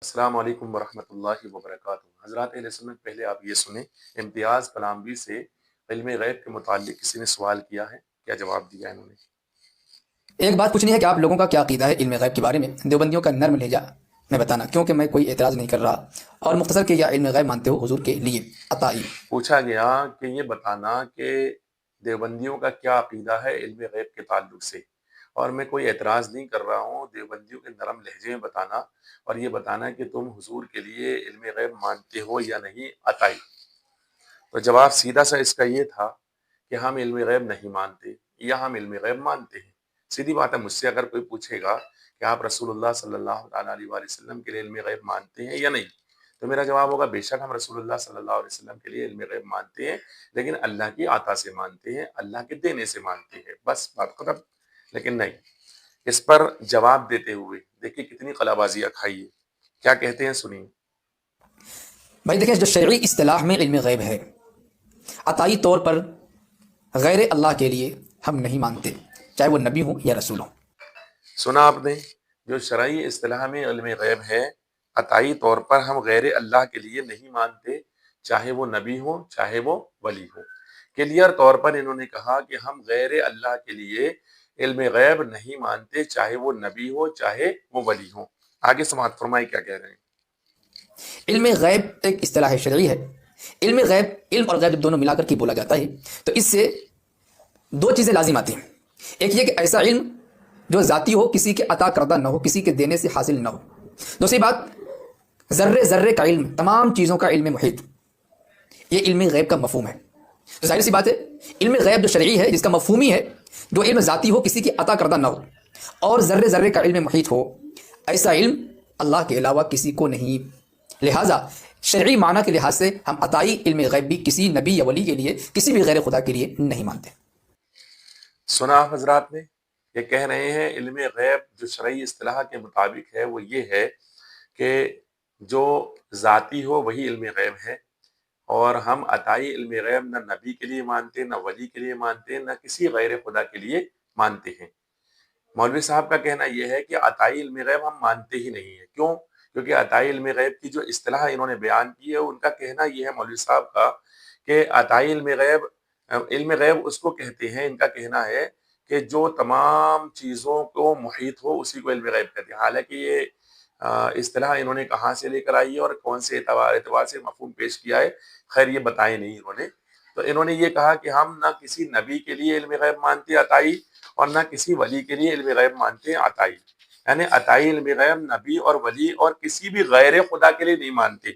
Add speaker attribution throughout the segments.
Speaker 1: السلام علیکم ورحمۃ اللہ وبرکاتہ۔ حضرات اہل سنت، پہلے آپ یہ سنیں، امتیاز پلاموی سے علم غیب کے متعلق کسی نے سوال کیا ہے، کیا جواب دیا انہوں نے؟
Speaker 2: ایک بات پوچھنی ہے کہ آپ لوگوں کا کیا عقیدہ ہے علم غیب کے بارے میں، دیوبندیوں کا نرم لہجہ میں بتانا، کیونکہ میں کوئی اعتراض نہیں کر رہا، اور مختصر کہ یا علم غیب مانتے ہو حضور کے لیے عطائی۔
Speaker 1: پوچھا گیا کہ یہ بتانا کہ دیوبندیوں کا کیا عقیدہ ہے علم غیب کے تعلق سے، اور میں کوئی اعتراض نہیں کر رہا ہوں، دیوبندیوں کے نرم لہجے میں بتانا، اور یہ بتانا کہ تم حضور کے لیے علم غیب مانتے ہو یا نہیں عطائی۔ تو جواب سیدھا سا اس کا یہ تھا کہ ہم علم غیب نہیں مانتے یا ہم علم غیب مانتے ہیں۔ سیدھی بات ہے، مجھ سے اگر کوئی پوچھے گا کہ آپ رسول اللہ صلی اللہ تعالیٰ علیہ وآلہ وسلم کے لیے علم غیب مانتے ہیں یا نہیں، تو میرا جواب ہوگا بے شک ہم رسول اللہ صلی اللہ علیہ وسلم کے لیے علم غیب مانتے ہیں، لیکن اللہ کی عطا سے مانتے ہیں، اللہ کے دینے سے مانتے ہیں، بس بات ختم۔ لیکن نہیں، اس پر جواب دیتے ہوئے دیکھیے کتنی قلابازیاں کھائی ہے، کیا کہتے ہیں سنیے۔
Speaker 2: بھائی دیکھیں، جو شرعی اصطلاح میں علم غیب ہے، عطائی طور پر غیر اللہ کے لیے ہم نہیں مانتے، چاہے وہ نبی ہوں یا رسول ہوں۔
Speaker 1: سنا آپ نے، جو شرعی اصطلاح میں علم غیب ہے، عطائی طور پر ہم غیر اللہ کے لیے نہیں مانتے، چاہے وہ نبی ہو چاہے وہ ولی ہو۔ کلیئر طور پر انہوں نے کہا کہ ہم غیر اللہ کے لیے علم غیب نہیں مانتے، چاہے وہ نبی ہو چاہے وہ ولی ہو۔ آگے سماعت فرمائی کیا کہہ رہے ہیں۔
Speaker 2: علم غیب ایک اصطلاح شرعی ہے۔ علم غیب، علم اور غیب جب دونوں ملا کر کے بولا جاتا ہے تو اس سے دو چیزیں لازم آتی ہیں۔ ایک یہ کہ ایسا علم جو ذاتی ہو، کسی کے عطا کردہ نہ ہو، کسی کے دینے سے حاصل نہ ہو۔ دوسری بات، ذرے ذرے کا علم، تمام چیزوں کا علم محیط، یہ علم غیب کا مفہوم ہے۔ تو ظاہر سی بات ہے، علم غیب جو شرعی ہے، جس کا مفہومی ہے، جو علم ذاتی ہو، کسی کی عطا کردہ نہ ہو، اور ذرے ذرے کا علم محیط ہو، ایسا علم اللہ کے علاوہ کسی کو نہیں۔ لہٰذا شرعی معنی کے لحاظ سے ہم عطائی علم غیب بھی کسی نبی یا ولی کے لیے، کسی بھی غیر خدا کے لیے نہیں مانتے۔
Speaker 1: سنا حضرات نے، یہ کہہ رہے ہیں علم غیب جو شرعی اصطلاح کے مطابق ہے وہ یہ ہے کہ جو ذاتی ہو وہی علم غیب ہے، اور ہم عطائی علم غیب نہ نبی کے لیے مانتے، نہ ولی کے لیے مانتے، نہ کسی غیر خدا کے لیے مانتے ہیں۔ مولوی صاحب کا کہنا یہ ہے کہ عطائی علم غیب ہم مانتے ہی نہیں ہیں۔ کیوں؟ کیونکہ عطائی علم غیب کی جو اصطلاح انہوں نے بیان کی ہے، ان کا کہنا یہ ہے مولوی صاحب کا کہ عطائی علم غیب اس کو کہتے ہیں، ان کا کہنا ہے کہ جو تمام چیزوں کو محیط ہو اسی کو علم غیب کہتے ہیں۔ حالانکہ یہ اصطلاح انہوں نے کہاں سے لے کر آئی ہے اور کون سے اعتبار سے مفہوم پیش کیا ہے، خیر یہ بتائے نہیں انہوں نے۔ تو انہوں نے یہ کہا کہ ہم نہ کسی نبی کے لیے علم غیب مانتے عطائی، اور نہ کسی ولی کے لیے علم غیب مانتے عطائی۔ یعنی عطائی علم غیب نبی اور ولی اور کسی بھی غیر خدا کے لیے نہیں مانتے۔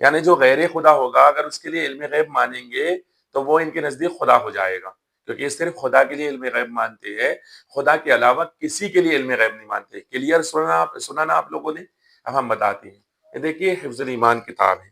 Speaker 1: یعنی جو غیر خدا ہوگا اگر اس کے لیے علم غیب مانیں گے تو وہ ان کے نزدیک خدا ہو جائے گا، کیونکہ یہ صرف خدا کے لیے علم غیب مانتے ہیں، خدا کے علاوہ کسی کے لیے علم غیب نہیں مانتے۔ کلیئر سنا نا آپ لوگوں نے؟ اب ہم بتاتے ہیں۔ یہ دیکھیے حفظ الایمان کتاب ہے،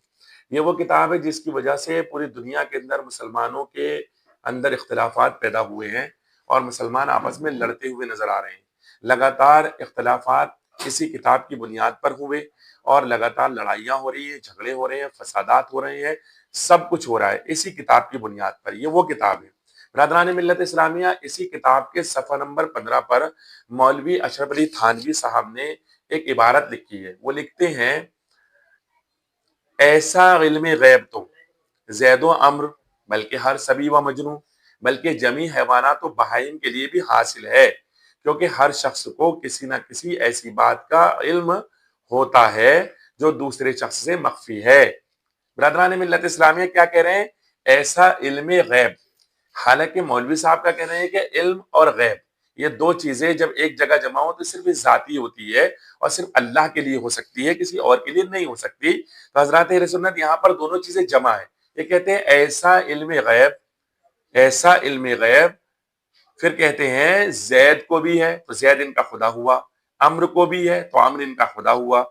Speaker 1: یہ وہ کتاب ہے جس کی وجہ سے پوری دنیا کے اندر مسلمانوں کے اندر اختلافات پیدا ہوئے ہیں اور مسلمان آپس میں لڑتے ہوئے نظر آ رہے ہیں۔ لگاتار اختلافات اسی کتاب کی بنیاد پر ہوئے اور لگاتار لڑائیاں ہو رہی ہیں، جھگڑے ہو رہے ہیں، فسادات ہو رہے ہیں، سب کچھ ہو رہا ہے اسی کتاب کی بنیاد پر۔ یہ وہ کتاب ہے برادران ملت اسلامیہ، اسی کتاب کے صفحہ نمبر 15 پر مولوی اشرف علی تھانوی صاحب نے ایک عبارت لکھی ہے۔ وہ لکھتے ہیں، ایسا علم غیب تو زید و عمر بلکہ ہر سبی و مجنو بلکہ جمی حیوانات و بہائم کے لیے بھی حاصل ہے، کیونکہ ہر شخص کو کسی نہ کسی ایسی بات کا علم ہوتا ہے جو دوسرے شخص سے مخفی ہے۔ برادران ملت اسلامیہ کیا کہہ رہے ہیں؟ ایسا علم غیب۔ حالانکہ مولوی صاحب کا کہنا ہے کہ علم اور غیب یہ دو چیزیں جب ایک جگہ جمع ہو تو صرف ذاتی ہوتی ہے اور صرف اللہ کے لیے ہو سکتی ہے، کسی اور کے لیے نہیں ہو سکتی۔ تو حضرات اہل سنت یہاں پر دونوں چیزیں جمع ہے۔ یہ کہتے ہیں ایسا علم غیب، ایسا علم غیب، پھر کہتے ہیں زید کو بھی ہے تو زید ان کا خدا ہوا، عمر کو بھی ہے تو عمر ان کا خدا ہوا۔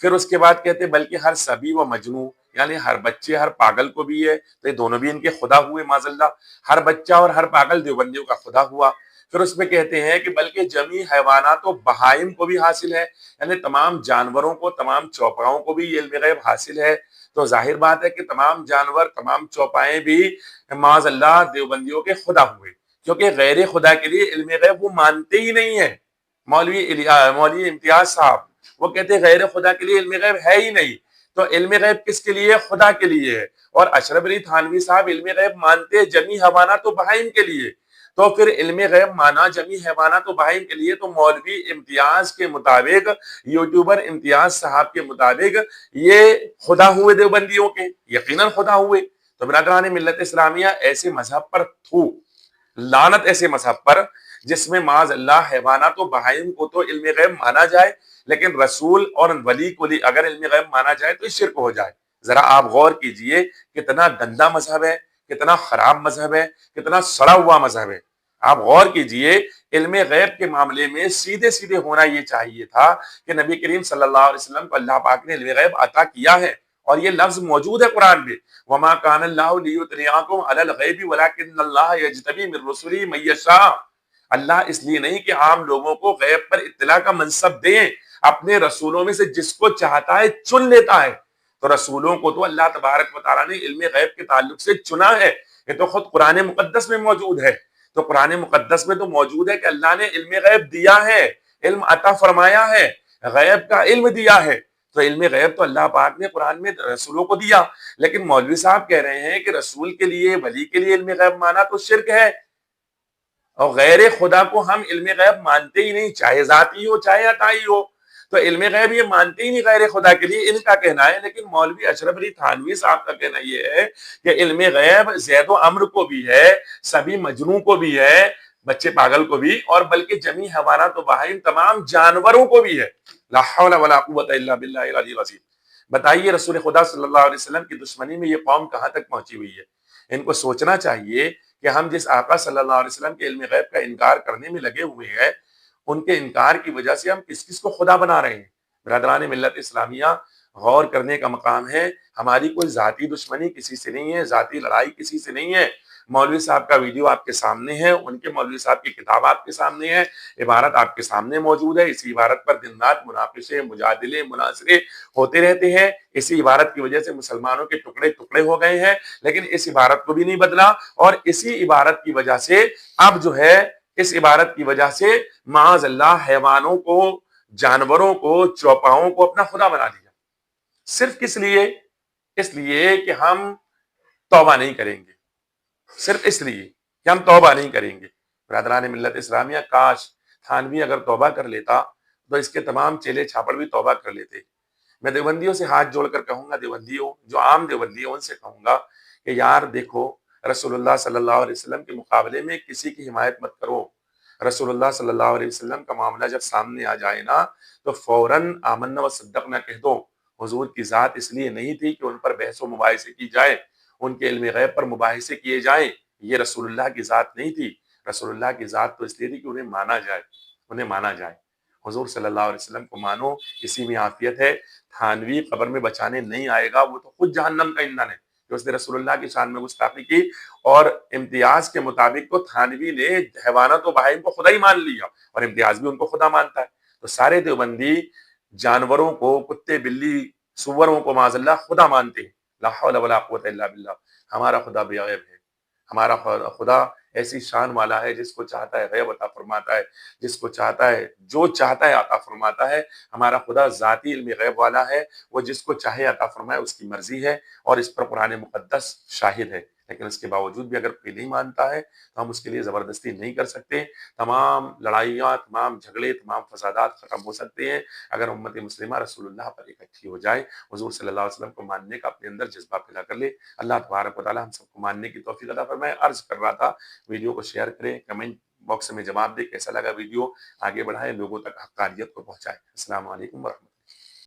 Speaker 1: پھر اس کے بعد کہتے ہیں بلکہ ہر سبی و مجنو، یعنی ہر بچے ہر پاگل کو بھی ہے تو یہ دونوں بھی ان کے خدا ہوئے معاذ اللہ۔ ہر بچہ اور ہر پاگل دیوبندیوں کا خدا ہوا۔ پھر اس میں کہتے ہیں کہ بلکہ جمی حیوانات و بہائم کو بھی حاصل ہے، یعنی تمام جانوروں کو، تمام چوپاؤں کو بھی یہ علم غیب حاصل ہے۔ تو ظاہر بات ہے کہ تمام جانور، تمام چوپائیں بھی معاذ اللہ دیوبندیوں کے خدا ہوئے، کیونکہ غیر خدا کے لیے علم غیب وہ مانتے ہی نہیں ہیں۔ مولوی امتیاز صاحب وہ کہتے ہیں غیر خدا کے لیے علم غیب ہے ہی نہیں. تو علم غیب کس کے لیے؟ خدا کے لیے ہے. اور اشرف علی تھانوی صاحب علم غیب مانتے جمی حیوانات و بہائم کے لیے. تو پھر علم غیب مانا جمی حیوانات و بہائم کے لیے تو مولوی امتیاز کے مطابق، یوٹیوبر امتیاز صاحب کے مطابق یہ خدا ہوئے دیوبندیوں کے، یقیناً خدا ہوئے. تو برادران ملت اسلامیہ ایسے مذہب پر لعنت، ایسے مذہب پر جس میں معاذ اللہ حیوانات و بہائم کو تو علم غیب مانا جائے، لیکن رسول اور ولی کو اگر علم غیب مانا جائے تو شرک ہو جائے. ذرا آپ غور کیجئے کتنا گندا مذہب ہے، کتنا خراب مذہب ہے، کتنا سڑا ہوا مذہب ہے. آپ غور کیجئے علم غیب کے معاملے میں سیدھے سیدھے ہونا یہ چاہیے تھا کہ نبی کریم صلی اللہ علیہ وسلم کو اللہ پاک نے علم غیب عطا کیا ہے، اور یہ لفظ موجود ہے قرآن میں. وما كان الله ليطلعكم على الغيب ولكن الله يجتبي من رسله من يشاء. اللہ اس لیے نہیں کہ عام لوگوں کو غیب پر اطلاع کا منصب دیں، اپنے رسولوں میں سے جس کو چاہتا ہے چن لیتا ہے. تو رسولوں کو تو اللہ تبارک و تعالیٰ نے علم غیب کے تعلق سے چنا ہے. یہ تو خود قرآن مقدس میں موجود ہے. تو قرآن مقدس میں تو موجود ہے کہ اللہ نے علم غیب دیا ہے، علم عطا فرمایا ہے، غیب کا علم دیا ہے. تو علم غیب تو اللہ پاک نے قرآن میں رسولوں کو دیا. لیکن مولوی صاحب کہہ رہے ہیں کہ رسول کے لیے، ولی کے لیے علم غیب مانا تو شرک ہے، اور غیر خدا کو ہم علم غیب مانتے ہی نہیں، چاہے ذاتی ہو چاہے عطائی ہو. تو علم غیب یہ مانتے ہی نہیں غیر خدا کے لیے، ان کا کہنا ہے. لیکن مولوی اشرف علی تھانوی صاحب کا کہنا یہ ہے کہ علم غیب زید و عمرو کو بھی ہے، سبھی مجنوں کو بھی ہے، بچے پاگل کو بھی، اور بلکہ جمی حیوانات و بہائم تمام جانوروں کو بھی ہے. لا حول ولا قوت الا باللہ العلی العظیم. بتائیے رسول خدا صلی اللہ علیہ وسلم کی دشمنی میں یہ قوم کہاں تک پہنچی ہوئی ہے. ان کو سوچنا چاہیے کہ ہم جس آقا صلی اللہ علیہ وسلم کے علم غیب کا انکار کرنے میں لگے ہوئے ہیں، ان کے انکار کی وجہ سے ہم کس کس کو خدا بنا رہے ہیں. برادران ملت اسلامیہ، غور کرنے کا مقام ہے. ہماری کوئی ذاتی دشمنی کسی سے نہیں ہے، ذاتی لڑائی کسی سے نہیں ہے. مولوی صاحب کا ویڈیو آپ کے سامنے ہے، ان کے مولوی صاحب کی کتاب آپ کے سامنے ہے، عبارت آپ کے سامنے موجود ہے. اسی عبارت پر دن رات مناقشے، مجادلے، مناظرے ہوتے رہتے ہیں. اسی عبارت کی وجہ سے مسلمانوں کے ٹکڑے ٹکڑے ہو گئے ہیں، لیکن اس عبارت کو بھی نہیں بدلا. اور اسی عبارت کی وجہ سے اب جو ہے، اس عبارت کی وجہ سے معاذ اللہ حیوانوں کو، جانوروں کو، چوپاؤں کو اپنا خدا بنا دیا. صرف کس لیے؟ اس لیے کہ ہم توبہ نہیں کریں گے. صرف اس لیے کہ ہم توبہ نہیں کریں گے. برادران ملت اسلامیہ، کاش تھانوی اگر توبہ کر لیتا تو اس کے تمام چیلے چھاپڑ بھی توبہ کر لیتے. میں دیوبندیوں سے ہاتھ جوڑ کر کہوں گا، دیوبندیوں جو عام دیوبندی ہیں ان سے کہوں گا کہ یار دیکھو، رسول اللہ صلی اللہ علیہ وسلم کے مقابلے میں کسی کی حمایت مت کرو. رسول اللہ صلی اللہ علیہ وسلم کا معاملہ جب سامنے آ جائے نا تو فوراً آمنا و صدقنا کہہ دو. حضور کی ذات اس لیے نہیں تھی کہ ان پر بحث و مباحثے کی جائے، ان کے علم غیب پر مباحثے کیے جائیں. یہ رسول اللہ کی ذات نہیں تھی. رسول اللہ کی ذات تو اس لیے تھی کہ انہیں مانا جائے، انہیں مانا جائے. حضور صلی اللہ علیہ وسلم کو مانو، اسی میں عافیت ہے. تھانوی قبر میں بچانے نہیں آئے گا، وہ تو خود جہنم کا ایندھن ہے کہ اس نے رسول اللہ کی شان میں گستاخی کی. اور امتیاز کے مطابق تو تھانوی نے حیوانات و بہائم کو خدا ہی مان لیا، اور امتیاز بھی ان کو خدا مانتا ہے. تو سارے دیوبندی جانوروں کو، کتے بلی سوروں کو معاذ اللہ خدا مانتے ہیں. لا حول ولا قوت الا باللہ. ہمارا خدا بے غیب ہے. ہمارا خدا ایسی شان والا ہے، جس کو چاہتا ہے غیب عطا فرماتا ہے، جس کو چاہتا ہے جو چاہتا ہے عطا فرماتا ہے. ہمارا خدا ذاتی علم غیب والا ہے، وہ جس کو چاہے عطا فرمائے، اس کی مرضی ہے، اور اس پر قرآن مقدس شاہد ہے. لیکن اس کے باوجود بھی اگر کوئی نہیں مانتا ہے تو ہم اس کے لیے زبردستی نہیں کر سکتے. تمام لڑائیاں، تمام جھگڑے، تمام فسادات ختم ہو سکتے ہیں اگر امت مسلمہ رسول اللہ پر اکٹھی ہو جائے، حضور صلی اللہ علیہ وسلم کو ماننے کا اپنے اندر جذبہ پیدا کر لے. اللہ تبارک و تعالی ہم سب کو ماننے کی توفیق عطا فرمائے. عرض کر رہا تھا ویڈیو کو شیئر کریں، کمنٹ باکس میں جواب دیں، کیسا لگا ویڈیو، آگے بڑھائیں، لوگوں تک حقانیت کو پہنچائیں. السلام علیکم ورحمۃ اللہ.